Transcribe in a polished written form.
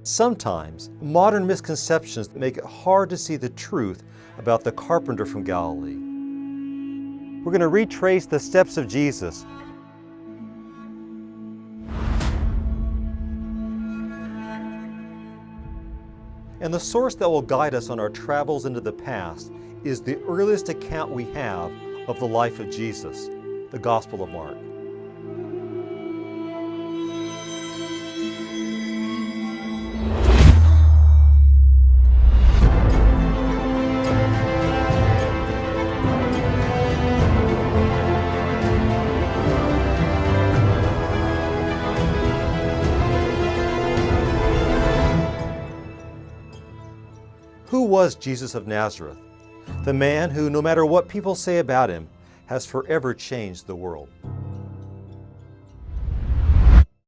Sometimes, modern misconceptions make it hard to see the truth about the carpenter from Galilee. We're going to retrace the steps of Jesus. And the source that will guide us on our travels into the past is the earliest account we have of the life of Jesus, the Gospel of Mark. Who was Jesus of Nazareth? The man who, no matter what people say about him, has forever changed the world.